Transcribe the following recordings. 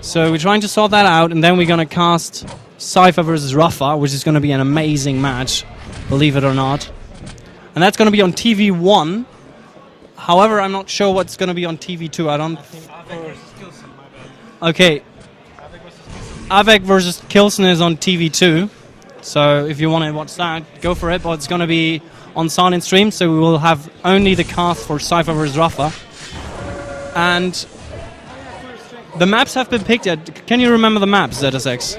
So we're trying to sort that out, and then we're going to cast Cipher versus Rafa, which is going to be an amazing match, believe it or not. And that's going to be on TV1. However, I'm not sure what's going to be on TV2. I don't... Okay. Avec versus Kilson is on TV2. So if you want to watch that, go for it. But it's going to be on silent stream, so we will have only the cast for Cipher vs Rafa. And the maps have been picked yet. Can you remember the maps, ZSX?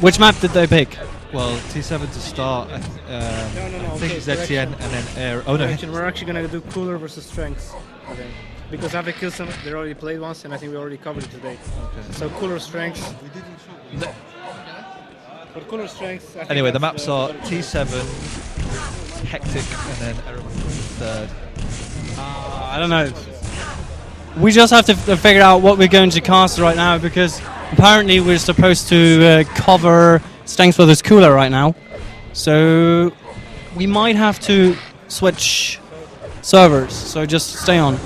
Which map did they pick? Well, T7 to start, I think ZTN and then Air. Oh no. We're actually going to do Cooler versus Strengths, I think. Because Avec Kilson, they already played once, and I think we already covered it today. Okay. So Cooler Strengths. But Cooler Strengths. Anyway, the maps are T7, Hectic, and then everyone third. I don't know. We just have to figure out what we're going to cast right now, because apparently we're supposed to cover Strengths versus Cooler right now. So we might have to switch servers, so just stay on.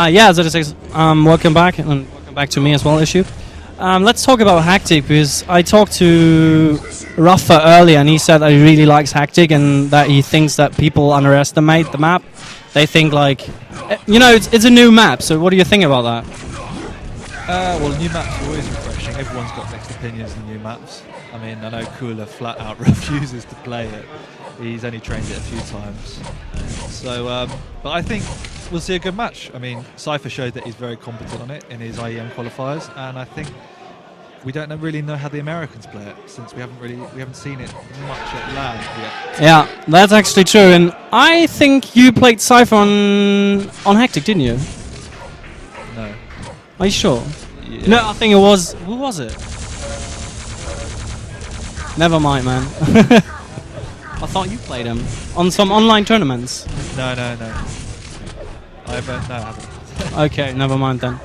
Yeah, ZSX, welcome back, and welcome back to me as well, Issue. Let's talk about Hectic, because I talked to Rafa earlier, and he said that he really likes Hectic, and that he thinks that people underestimate the map. They think, like, you know, it's a new map, so what do you think about that? Well, new maps are always refreshing. Everyone's got mixed opinions on new maps. I mean, I know Cooler flat out refuses to play it. He's only trained it a few times. So, but I think we'll see a good match. I mean, Cipher showed that he's very competent on it in his IEM qualifiers, and I think we don't really know how the Americans play it, since we haven't seen it much at LAN yet. Yeah, that's actually true. And I think you played Cipher on Hectic, didn't you? No. Are you sure? Yeah. No, I think it was. Who was it? Never mind, man. I thought you played him on some online tournaments. No. I haven't. Okay, never mind then.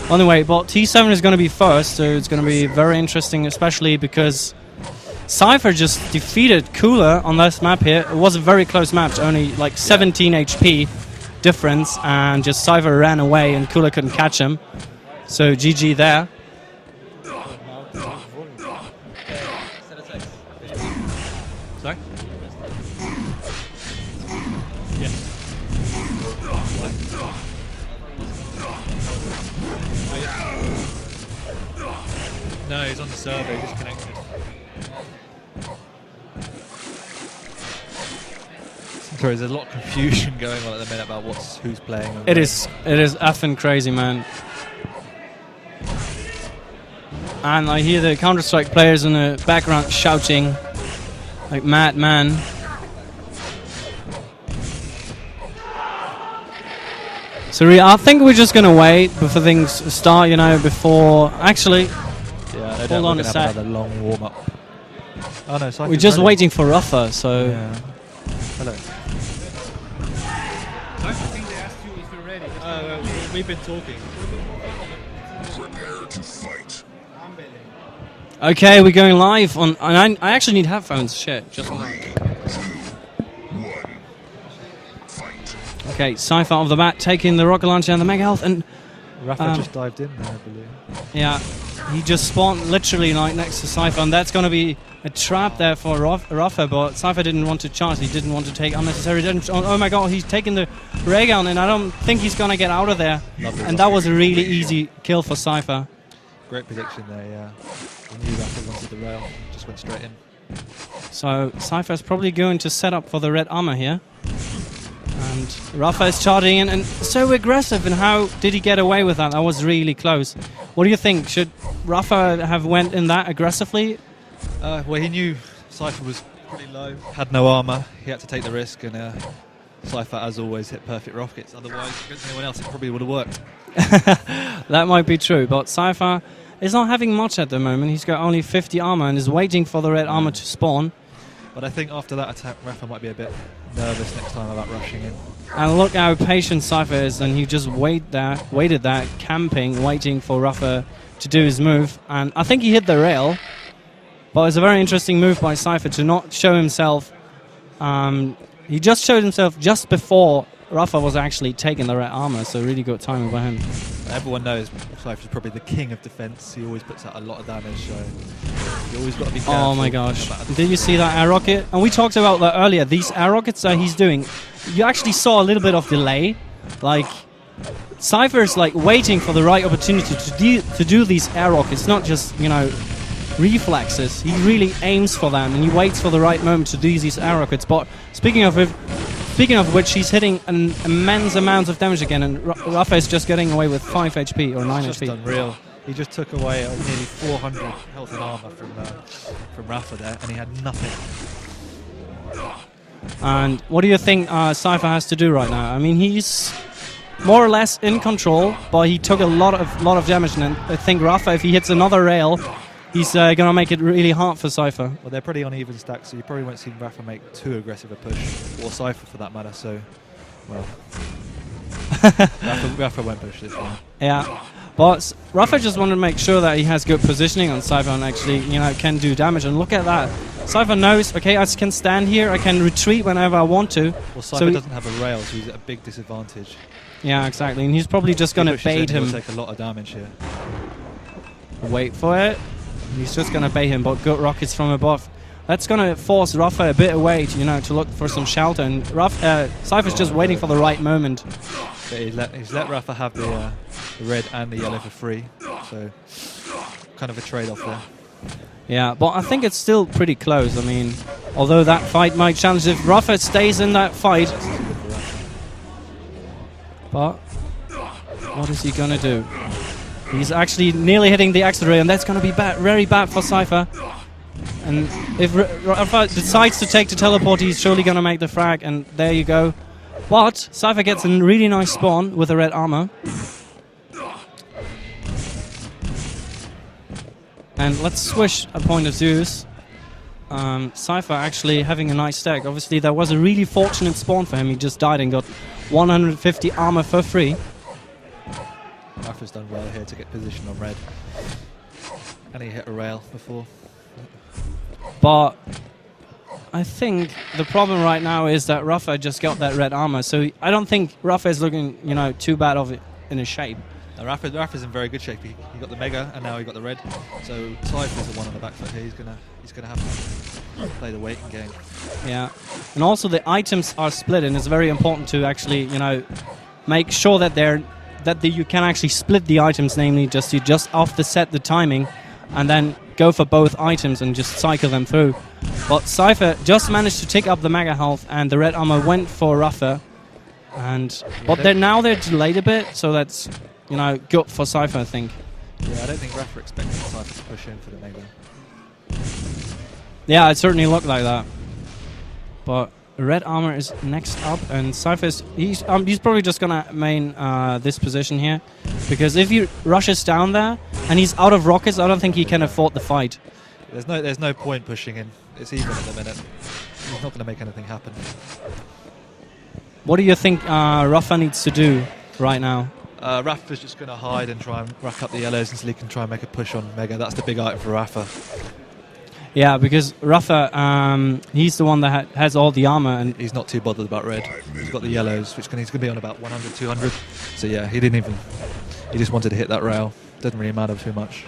Anyway, but T7 is going to be first, so it's going to be very interesting, especially because Cypher just defeated Cooler on this map here. It was a very close match, only like 17 HP difference, and just Cypher ran away and Cooler couldn't catch him. So GG there. Sorry? No, he's on the server, he's disconnected. Sorry, there's a lot of confusion going on at the minute about who's playing. It is effing crazy, man. And I hear the Counter-Strike players in the background shouting like madman. So I think we're just gonna wait before things start, you know, before actually. Yeah, hold on a sec. Another long warm up. Oh no, we're just waiting for Rafa, so. Yeah. Hello. I think they asked you if you're ready. We've been talking. Prepare to fight. Okay, we're going live on. And I actually need headphones. Shit, just one. 3, 2, 1. Fight. Okay, Cypher off the bat, taking the rocket launcher and the mega health, and Rafa just dived in there, I believe. yeah, he just spawned literally right next to Cypher, and that's going to be a trap there for Rafa, but Cypher didn't want to charge, he didn't want to take unnecessary damage. Oh my god, he's taking the ray gun, and I don't think he's going to get out of there. And that was a really easy kill for Cypher. Great prediction there, yeah. We knew Rafa wanted the rail, just went straight in. So Cypher's probably going to set up for the red armor here. And Rafa is charging in, and so aggressive, and how did he get away with that? That was really close. What do you think? Should Rafa have went in that aggressively? Well, he knew Cipher was pretty low, had no armor, he had to take the risk, and Cypher, as always, hit perfect rockets. Otherwise, against anyone else, it probably would have worked. That might be true, but Cypher is not having much at the moment. He's got only 50 armor and is waiting for the red armor to spawn. But I think after that attack, Rafa might be a bit nervous next time about rushing in. And look how patient Cypher is, and he just waited there, camping, waiting for Rafa to do his move. And I think he hit the rail, but it's a very interesting move by Cypher to not show himself. He just showed himself just before Rafa was actually taking the red armor, so really good timing by him. Everyone knows Cypher's probably the king of defense. He always puts out a lot of damage, so you always got to be careful. Oh my gosh. Did you see that air rocket? And we talked about that earlier. These air rockets that he's doing, you actually saw a little bit of delay. Like, Cypher's like waiting for the right opportunity to do these air rockets, not just, you know, reflexes. He really aims for them and he waits for the right moment to do these air rockets. But speaking of which, he's hitting an immense amount of damage again, and Rafa is just getting away with 5 HP or 9 It's HP. just unreal. He just took away nearly 400 health and armor from Rafa there, and he had nothing. And what do you think Cypher has to do right now? I mean, he's more or less in control, but he took a lot of damage, and I think Rafa, if he hits another rail, he's going to make it really hard for Cypher. Well, they're pretty uneven stacks, so you probably won't see Rafa make too aggressive a push, or Cypher for that matter, so, well, Rafa won't push this one. Yeah, but Rafa just wanted to make sure that he has good positioning on Cypher and actually, you know, can do damage. And look at that. Cypher knows, okay, I can stand here, I can retreat whenever I want to. Well, Cypher doesn't have a rail, so he's at a big disadvantage. Yeah, exactly, and he's probably just going to bait him. He'll take a lot of damage here. Wait for it. He's just going to bait him, but good rockets from above. That's going to force Rafa a bit away, to look for some shelter. And Cypher's just waiting for the right moment. But he's let Rafa have the red and the yellow for free, so kind of a trade-off there. Yeah, but I think it's still pretty close. I mean, although that fight might challenge if Rafa stays in that fight. But what is he going to do? He's actually nearly hitting the extra ray, and that's going to be very bad for Cypher. And if Rafa decides to take the teleport, he's surely going to make the frag, and there you go. But Cypher gets a really nice spawn with the red armor. And let's switch a point of views. Cypher actually having a nice stack. Obviously, that was a really fortunate spawn for him. He just died and got 150 armor for free. Rafa's done well here to get position on red. And he hit a rail before. But I think the problem right now is that Rafa just got that red armor. So I don't think Rafa is looking, too bad of it in his shape. Now Rafa's in very good shape. He got the mega and now he got the red. So Cypher's the one on the back foot here. He's gonna have to play the waiting game. Yeah, and also the items are split, and it's very important to actually, make sure that you can actually split the items. Namely, just offset the timing, and then go for both items and just cycle them through. But Cypher just managed to tick up the mega health, and the red armor went for Rafa. But now they're delayed a bit, so that's good for Cypher, I think. Yeah, I don't think Rafa expected Cypher to push in for the mega. Yeah, it certainly looked like that. But red armor is next up, and Cypher he's probably just gonna main this position here, because if he rushes down there and he's out of rockets, I don't think he can afford the fight. There's no point pushing in. It's even at the minute. He's not going to make anything happen. What do you think Rafa needs to do right now? Rafa's just going to hide and try and rack up the yellows until he can try and make a push on mega. That's the big item for Rafa. Yeah, because Rafa, he's the one that has all the armor, and he's not too bothered about red. He's got the yellows, which he's going to be on about 100, 200. So yeah, he just wanted to hit that rail. Doesn't really matter too much.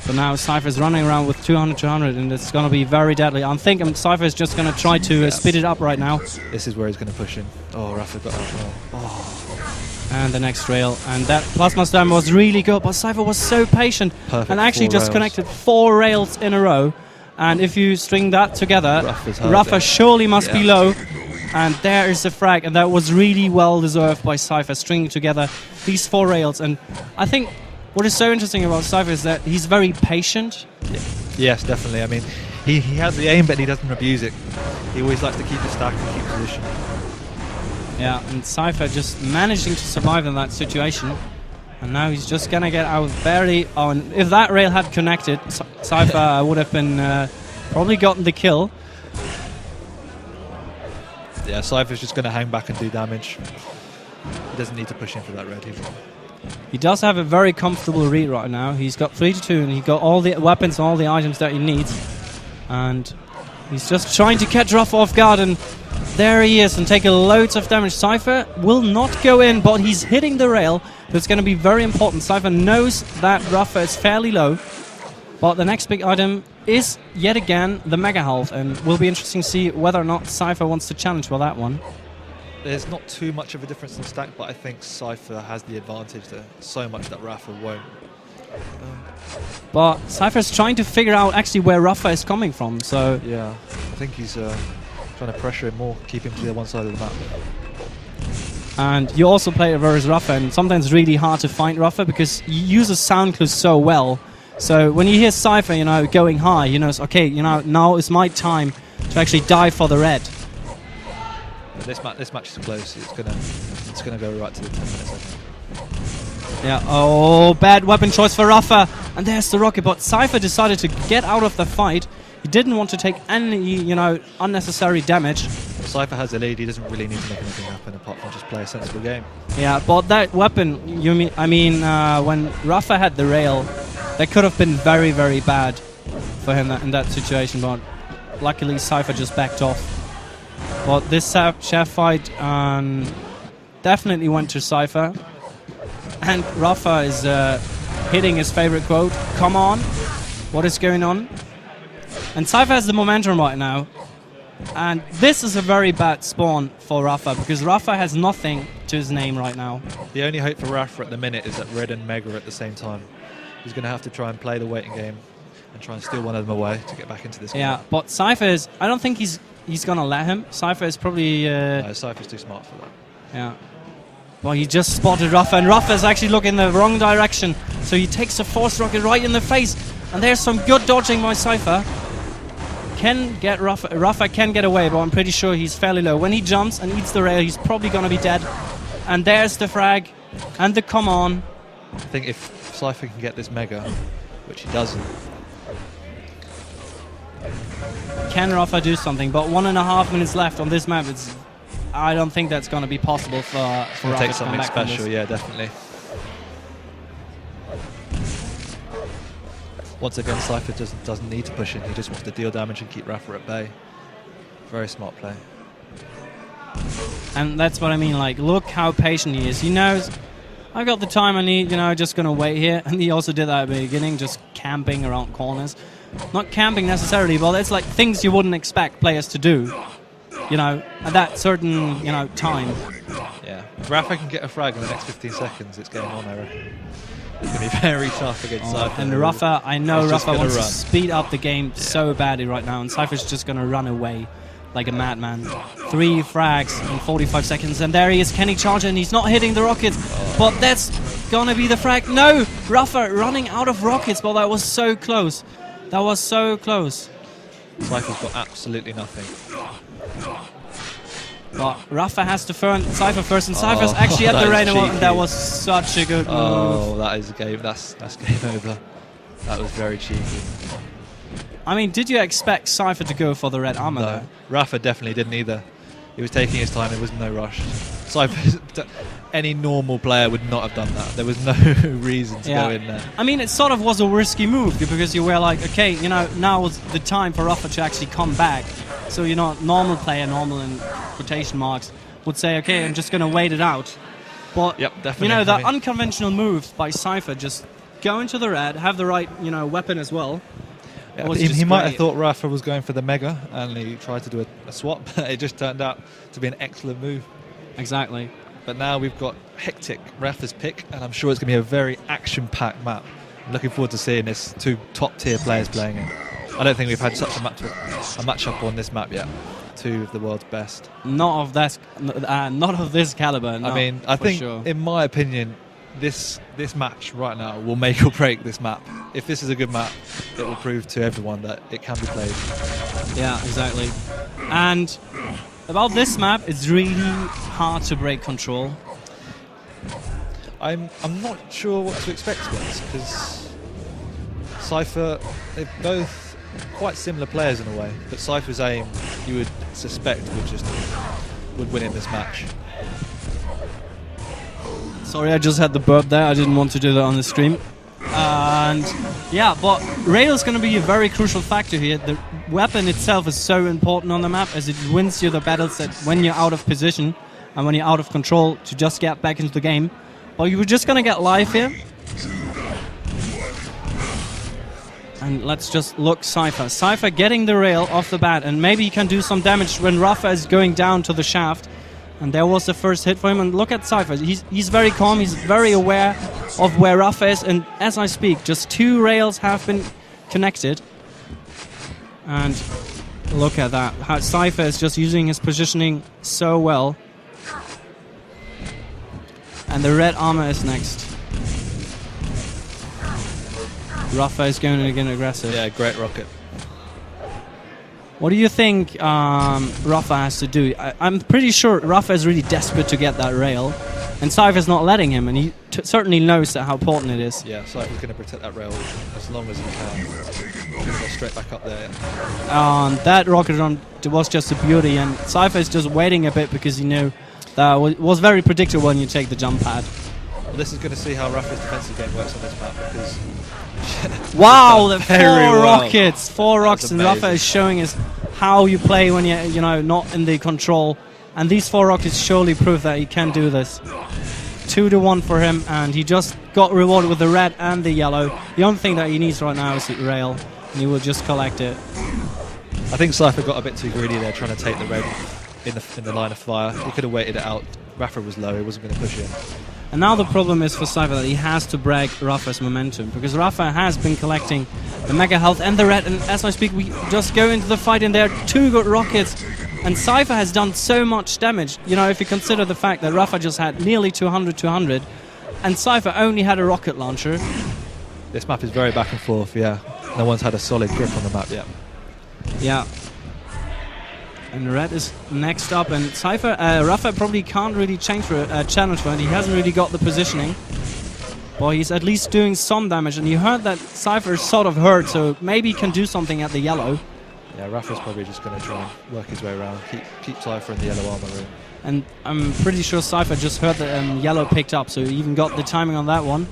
But now Cypher's running around with 200, 200, and it's going to be very deadly. I think Cypher's just going to try to speed it up right now. This is where he's going to push in. Oh, Rafa got that rail. Oh. And the next rail. And that plasma slam was really good, but Cypher was so patient. Perfect. And actually just connected 4 rails in a row. And if you string that together, Rafa surely must be low. And there is the frag, and that was really well deserved by Cypher, stringing together these 4 rails. And I think what is so interesting about Cypher is that he's very patient. Yeah. Yes, definitely. I mean, he has the aim, but he doesn't abuse it. He always likes to keep the stack and keep position. Yeah, and Cipher just managing to survive in that situation. And now he's just gonna get out barely on. If that rail had connected, Cipher would have been probably gotten the kill. Yeah, Cypher's just going to hang back and do damage. He doesn't need to push in for that red. He does have a very comfortable read right now. He's got 3-2 and he got all the weapons and all the items that he needs. And he's just trying to catch Rafa off guard, and there he is, and taking loads of damage. Cipher will not go in, but he's hitting the rail. That's going to be very important. Cipher knows that Rafa is fairly low. But the next big item is, yet again, the Mega Health, and will be interesting to see whether or not Cipher wants to challenge for that one. There's not too much of a difference in stack, but I think Cipher has the advantage there, so much that Rafa won't. But Cypher's trying to figure out actually where Rafa is coming from, so... Yeah, I think he's trying to pressure him more, keep him to the one side of the map. And you also play versus Rafa, and sometimes it's really hard to find Rafa because he uses sound clues so well. So when you hear Cipher, you know, going high, you know, it's okay, you know, now is my time to actually dive for the red. But this match is close. It's gonna go right to the 10 minutes. Yeah. Oh, bad weapon choice for Rafa, and there's the rocket. But Cipher decided to get out of the fight. He didn't want to take any, you know, unnecessary damage. Cipher has the lead. He doesn't really need to make anything happen apart from just play a sensible game. Yeah, but that weapon, when Rafa had the rail, that could have been very, very bad for him in that situation, but luckily Cipher just backed off. But this chef fight definitely went to Cipher. And Rafa is hitting his favorite quote, "Come on, what is going on?" And Cipher has the momentum right now. And this is a very bad spawn for Rafa, because Rafa has nothing to his name right now. The only hope for Rafa at the minute is that Red and Mega are at the same time. He's going to have to try and play the waiting game and try and steal one of them away to get back into this game. Yeah, but Cipher is... I don't think he's going to let him. Cipher is probably... No, Cypher's too smart for that. Yeah. Well, he just spotted Rafa, and Rafa is actually looking in the wrong direction. So he takes a force rocket right in the face. And there's some good dodging by Cipher. Can get Rafa can get away, but I'm pretty sure he's fairly low. When he jumps and eats the rail, he's probably going to be dead. And there's the frag. And the come on. I think if Cipher can get this Mega, which he doesn't. Can Rafa do something? But 1.5 minutes left on this map. I don't think that's going to be possible for Rafa Take to come something back from special, this. yeah, definitely. Once again, Cipher doesn't need to push in. He just wants to deal damage and keep Rafa at bay. Very smart play. And that's what I mean. Like, look how patient he is. He knows, I got the time I need, you know, just going to wait here. And he also did that at the beginning, just camping around corners. Not camping necessarily, but it's like things you wouldn't expect players to do, you know, at that certain, you know, time. Yeah. If Rafa can get a frag in the next 15 seconds, it's game on, I reckon. It's going to be very tough against Cipher. And Rafa, I know He's just Rafa gonna wants run. to speed up the game so badly right now, and Cypher's just going to run away like a madman. 3 frags in 45 seconds, and there he is. Can he charge? And he's not hitting the rockets, but that's going to be the frag. No! Rafa running out of rockets, but that was so close. That was so close. Cypher's got absolutely nothing. But Rafa has to turn Cipher first, and Cypher's actually at that the is rain, and cheeky. that was such a good move. Oh, that is a game. That's game over. That was very cheeky. I mean, did you expect Cipher to go for the red armor No, though? Rafa definitely didn't either. He was taking his time. There was no rush. Cypher, any normal player would not have done that. There was no reason to go in there. I mean, it sort of was a risky move because you were like, okay, you know, now is the time for Rafa to actually come back. So, you know, normal player, normal in quotation marks, would say, okay, I'm just going to wait it out. But, Yep, definitely. you know, the I mean- unconventional moves by Cipher, just go into the red, have the right, you know, weapon as well. Yeah, was he just might have great. thought Rafa was going for the Mega, and he tried to do a swap. It just turned out to be an excellent move. Exactly. But now we've got Hectic, Rafa's pick, and I'm sure it's going to be a very action-packed map. I'm looking forward to seeing this 2 top-tier players playing it. I don't think we've had such a matchup on this map yet. 2 of the world's best. Not of this caliber. No, I mean, I for think, sure. in my opinion, this match right now will make or break this map. If this is a good map, it will prove to everyone that it can be played. Yeah, exactly. And about this map, it's really hard to break control. I'm not sure what to expect to be honest, because Cypher, they're both quite similar players in a way, but Cypher's aim, you would suspect, would win in this match. Sorry, I just had the burp there. I didn't want to do that on the stream. And yeah, but rail is going to be a very crucial factor here. The weapon itself is so important on the map, as it wins you the battles that when you're out of position and when you're out of control to just get back into the game. But you were just going to get live here. And let's just look Cypher. Cypher getting the rail off the bat, and maybe he can do some damage when Rafa is going down to the shaft. And there was the first hit for him. And look at Cypher. He's very calm. He's very aware of where Rafa is. And as I speak, just 2 rails have been connected. And look at that. How Cypher is just using his positioning so well. And the red armor is next. Rafa is going again aggressive. Yeah, great rocket. What do you think Rafa has to do? I'm pretty sure Rafa is really desperate to get that rail, and Cypher's not letting him, and he certainly knows that how important it is. Yeah, Cypher's going to protect that rail as long as he can. He's going to go straight back up there. That rocket run was just a beauty, and Cypher is just waiting a bit because he knew that it was very predictable when you take the jump pad. Well, this is going to see how Rafa's defensive game works on this map, because wow, the 4 well. rockets, 4 rockets, and Rafa is showing us how you play when you're not in the control. And these 4 rockets surely prove that he can do this. 2-1 for him, and he just got rewarded with the red and the yellow. The only thing that he needs right now is the rail, and he will just collect it. I think Cypher got a bit too greedy there, trying to take the red in the line of fire. He could have waited it out. Rafa was low, he wasn't going to push in. And now the problem is for Cypher that he has to break Rafa's momentum, because Rafa has been collecting the mega health and the red, and as I speak we just go into the fight, and there are 2 good rockets, and Cypher has done so much damage. You know, if you consider the fact that Rafa just had nearly 200, and Cypher only had a rocket launcher. This map is very back and forth, yeah. No one's had a solid grip on the map yet. Yeah. And red is next up, and Cypher, Rafa probably can't really challenge for it. He hasn't really got the positioning. Well, he's at least doing some damage, and you heard that Cypher is sort of hurt, so maybe he can do something at the yellow. Yeah, Rafa's probably just going to try and work his way around, keep Cypher in the yellow armor room. And I'm pretty sure Cypher just heard that yellow picked up, so he even got the timing on that one.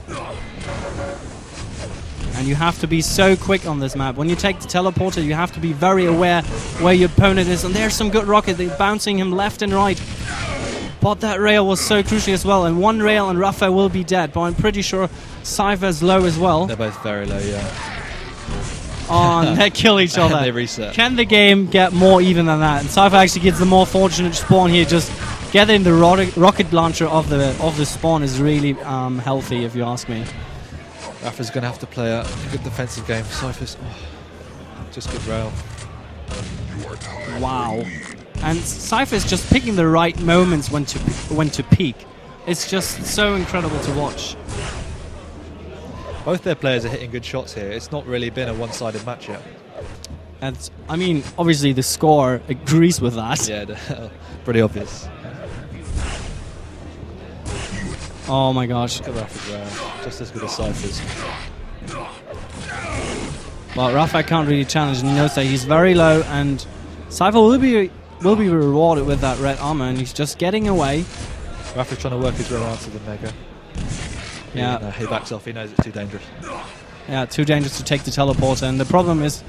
And you have to be so quick on this map. When you take the teleporter, you have to be very aware where your opponent is. And there's some good rockets. They're bouncing him left and right. But that rail was so crucial as well. And 1 rail and Rafa will be dead. But I'm pretty sure Cypher's low as well. They're both very low, yeah. Oh, and they kill each other. They reset. Can the game get more even than that? And Cypher actually gets the more fortunate spawn here. Just getting the rocket launcher of the spawn is really healthy, if you ask me. Rafa's going to have to play a good defensive game. Cypher's just good rail. Wow. And Cypher's just picking the right moments when to peak. It's just so incredible to watch. Both their players are hitting good shots here. It's not really been a one-sided match yet. And I mean, obviously the score agrees with that. Yeah, pretty obvious. Oh my gosh. Look at Rafa's rail. Just as good as Cypher's. Well, Rafa can't really challenge, and he knows that he's very low, and Cypher will be rewarded with that red armor, and he's just getting away. Rafa's trying to work his way around to the mega. Yeah. He backs off. He knows it's too dangerous. Yeah, too dangerous to take the teleporter, and the problem is,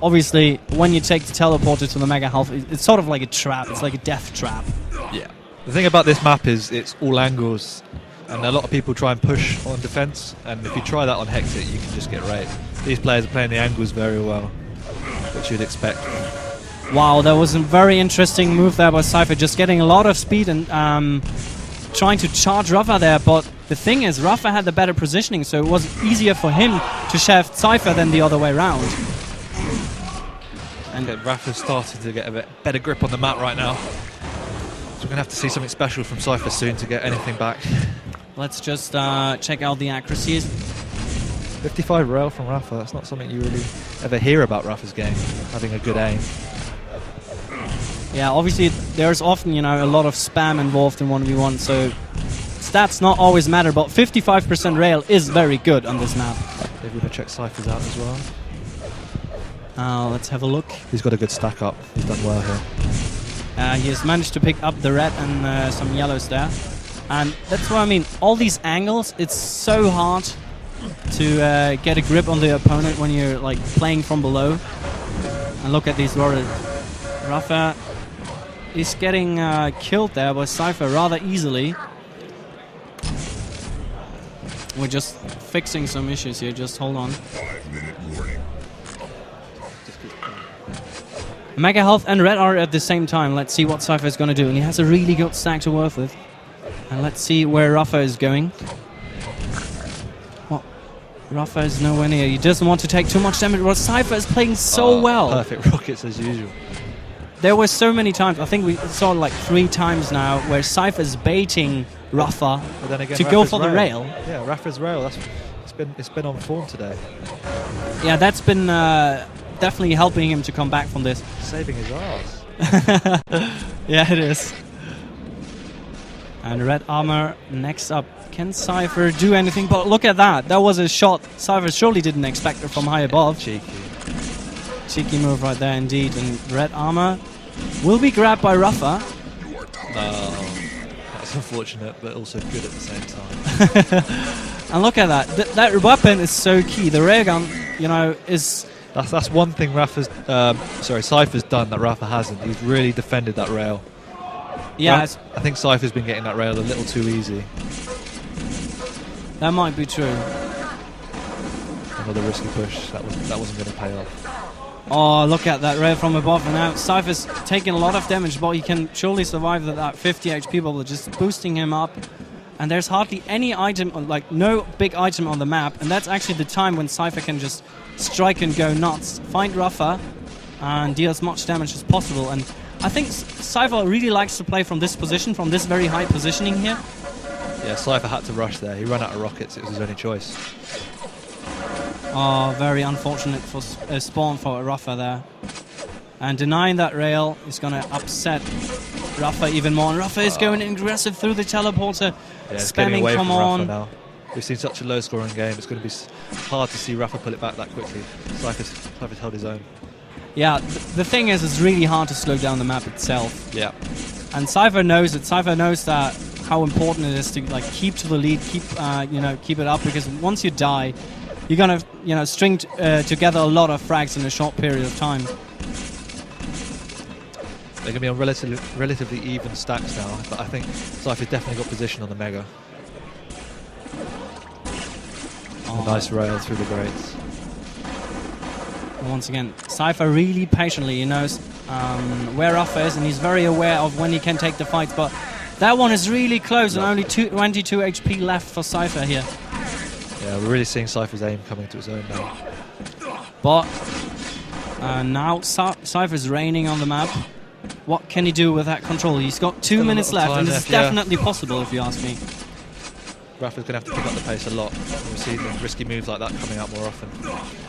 obviously, when you take the teleporter to the mega health, it's sort of like a trap. It's like a death trap. Yeah. The thing about this map is it's all angles, and a lot of people try and push on defense, and if you try that on Hectic, you can just get raped. These players are playing the angles very well, which you'd expect. Wow, that was a very interesting move there by Cypher, just getting a lot of speed and trying to charge Rafa there, but the thing is, Rafa had the better positioning, so it was easier for him to shaft Cypher than the other way around. And okay, Rafa's starting to get a bit better grip on the map right now. So we're going to have to see something special from Cypher soon to get anything back. let's just check out the accuracies. 55 rail from Rafa, that's not something you really ever hear about Rafa's game, having a good aim. Yeah, obviously there's often, you know, a lot of spam involved in 1v1, so stats not always matter, but 55% rail is very good on this map. They're going to check Cypher's out as well. Let's have a look. He's got a good stack up. He's done well here. He has managed to pick up the red and some yellows there. And that's what I mean. All these angles, it's so hard to get a grip on the opponent when you're like playing from below. And look at these rollers. Rafa is getting killed there by Cipher rather easily. We're just fixing some issues here. Just hold on. 5-minute warning. Mega Health and Red are at the same time. Let's see what Cypher is going to do. And he has a really good stack to work with. And let's see where Rafa is going. Well, Rafa is nowhere near. He doesn't want to take too much damage. Well, Cypher is playing so well. Perfect rockets as usual. There were so many times, I think we saw like 3 times now, where Cypher is baiting Rafa But then again, to go Rafa's for the rail. Yeah, Rafa's rail. It's been on form today. Yeah, that's been definitely helping him to come back from this. Saving his arse. Yeah, it is. And red armor next up. Can Cypher do anything? But look at that. That was a shot Cypher surely didn't expect it from high above. Cheeky. Cheeky move right there indeed. And red armor will be grabbed by Rafa. That's unfortunate, but also good at the same time. And look at that. That weapon is so key. The railgun, you know, is... That's one thing Cypher's done that Rafa hasn't. He's really defended that rail. Yeah, I think Cypher's been getting that rail a little too easy. that might be true. Another risky push. That wasn't going to pay off. Oh, look at that rail from above. And now Cypher's taking a lot of damage, but he can surely survive that 50 HP bubble, just boosting him up. And there's hardly any item, like no big item on the map. And that's actually the time when Cypher can just strike and go nuts. Find Rafa and deal as much damage as possible. And I think Cypher really likes to play from this position, from this very high positioning here. Yeah, Cypher had to rush there. He ran out of rockets. It was his only choice. Oh, very unfortunate for spawn for Rafa there. And denying that rail is going to upset Rafa even more. And Rafa is going aggressive through the teleporter, spamming, away come from on. Rafa now. We've seen such a low-scoring game. It's going to be hard to see Rafa pull it back that quickly. Cypher's held his own. Yeah, the thing is, it's really hard to slow down the map itself. Yeah. And Cypher knows it. Cypher knows that how important it is to like keep to the lead, keep it up, because once you die, you're gonna string together a lot of frags in a short period of time. They're going to be on relatively even stacks now, but I think Cypher's definitely got position on the Mega. A nice rail through the grates. Once again, Cypher really patiently, he knows where Rafa is, and he's very aware of when he can take the fight, but that one is really close, and only 22 HP left for Cypher here. Yeah, we're really seeing Cypher's aim coming to his own now. But now Cypher's reigning on the map. What can he do with that control? He's got 2 minutes left, and this is definitely possible, if you ask me. Rafa's going to have to pick up the pace a lot. We've seen risky moves like that coming out more often.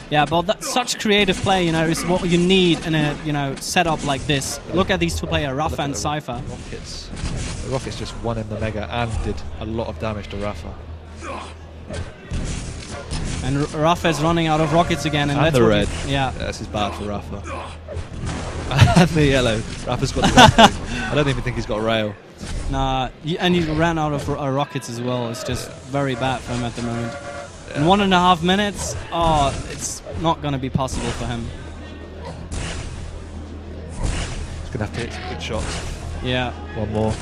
Yeah, but such creative play, is what you need in a setup like this. Look at these two players, Rafa and Cipher. The Rockets just won in the Mega and did a lot of damage to Rafa. And Rafa is running out of rockets again. And that's the red. Yeah. This is bad for Rafa. And the yellow. Rafa's got the grappling. I don't even think he's got a rail. Nah, and he ran out of rockets as well. It's just very bad for him at the moment. In 1.5 minutes, it's not going to be possible for him. He's going to have to hit some good shots. Yeah. One more.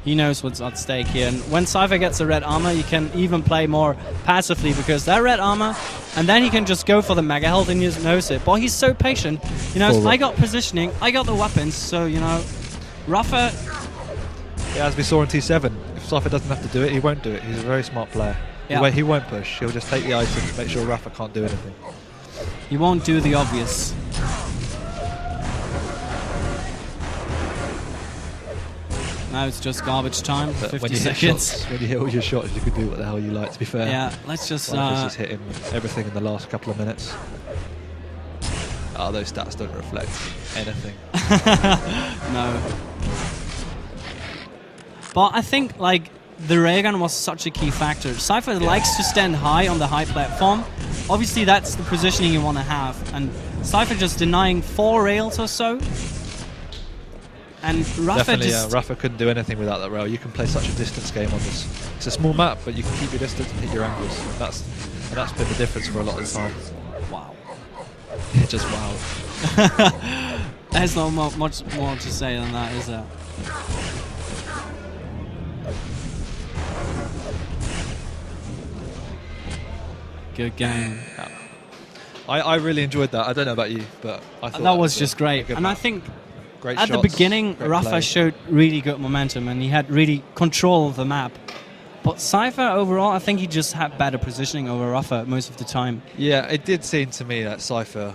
He knows what's at stake here. And when Cipher gets a red armor, you can even play more passively, because that red armor, and then he can just go for the mega health and he just knows it. But he's so patient. I got positioning, I got the weapons, so, Rafa... Yeah, as we saw in T7, if Cipher doesn't have to do it, he won't do it. He's a very smart player. Yeah. He won't push. He'll just take the item to make sure Rafa can't do anything. He won't do the obvious. Now it's just garbage time, but 50 seconds. When you hit all your shots, you can do what the hell you like, to be fair. Yeah, let's just... just hit him everything in the last couple of minutes. Oh, those stats don't reflect anything. No. But I think like the ray gun was such a key factor. Cypher likes to stand high on the high platform. Obviously that's the positioning you want to have, and Cypher just denying 4 rails or so. And Rafa Definitely, just... Rafa couldn't do anything without that rail. You can play such a distance game on this. It's a small map, but you can keep your distance and hit your angles. And that's been the difference for a lot of the time. Wow. Just wow. There's not much more to say than that, is there? Good game. Yeah. I really enjoyed that. I don't know about you, but I thought That was just great. And map. I think Great at the shots, beginning, great Rafa play. showed really good momentum and he had really control of the map. But Cypher overall, I think he just had better positioning over Rafa most of the time. Yeah, it did seem to me that Cypher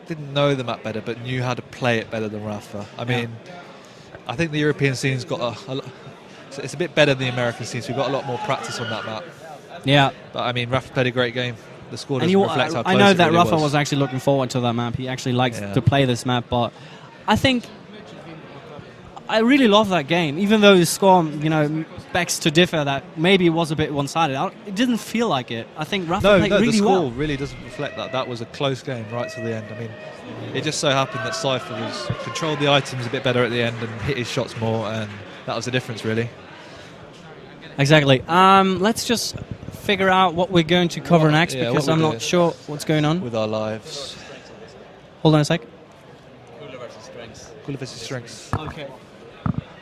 didn't know the map better, but knew how to play it better than Rafa. I mean, I think the European scene's got it's a bit better than the American scene, so we've got a lot more practice on that map. Yeah. But I mean, Rafa played a great game. The score And doesn't reflect how close I know it that really Rafa was. was actually looking forward to that map. He actually likes Yeah. to play this map, but I think I really love that game, even though the score, begs to differ that maybe it was a bit one-sided. It didn't feel like it. I think Rafa played the really score well. really doesn't reflect that. That was a close game right to the end. I mean, it just so happened that Cypher controlled the items a bit better at the end and hit his shots more, and that was the difference, really. Exactly. Let's just figure out what we're going to cover next, yeah, because what I'm we'll not do sure what's going on. With our lives. Hold on a sec. Cooler versus strengths. Okay.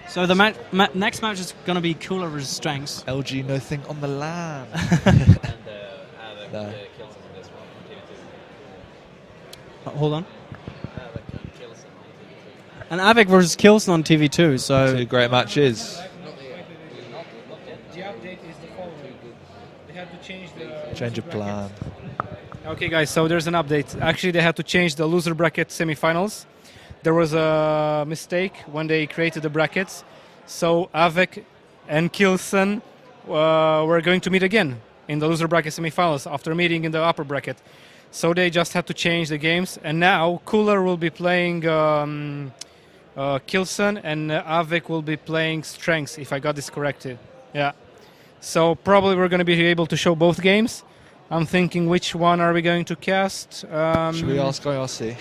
So the next match is going to be Cooler versus Strengths. LG, nothing on the land. No. Hold on. And Avik versus Kilson on TV2. So 2 great matches. The update is the following. They had to change the Change of plan. Okay, guys, so there's an update. Actually, they had to change the loser bracket semifinals. There was a mistake when they created the brackets. So Avik and Kilson were going to meet again in the loser bracket semifinals after meeting in the upper bracket. So they just had to change the games. And now Cooler will be playing Kilson and Avik will be playing Strengths, if I got this corrected. Yeah. So probably we're going to be able to show both games. I'm thinking, which one are we going to cast? Should we ask IRC?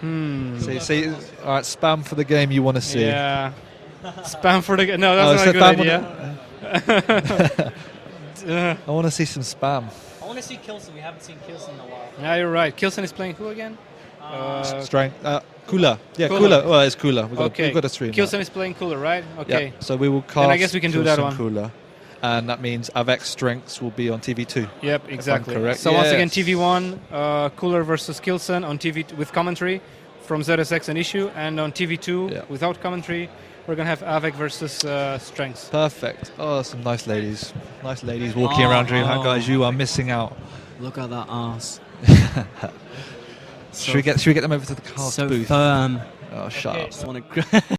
See, all right, spam for the game you want to see. Yeah. Spam for the... No, that's so not a good spam idea. I want to see some spam. I want to see Kilson. We haven't seen Kilson in a while. Yeah, you're right. Kilson is playing who again? Strength. Cooler. Yeah, Cooler. Cooler. Well, it's Cooler. We've Okay. got a stream. Kilson is playing Cooler, right? Okay. Yeah, so we will cast Then I guess we can do that Kilson one. Cooler. And that means Avek's strengths will be on TV2. Yep, exactly. correct. So once again, Yes. TV1, Cooler versus Kilson on TV with commentary from ZSX and Issue, and on TV2 Yeah. without commentary, we're gonna have Avek versus Strengths. Perfect. Oh, some nice ladies. Nice ladies walking around DreamHack, guys. You are missing out. Look at that ass. Should we get them over to the cast So booth? firm. Oh, shut up. Just want to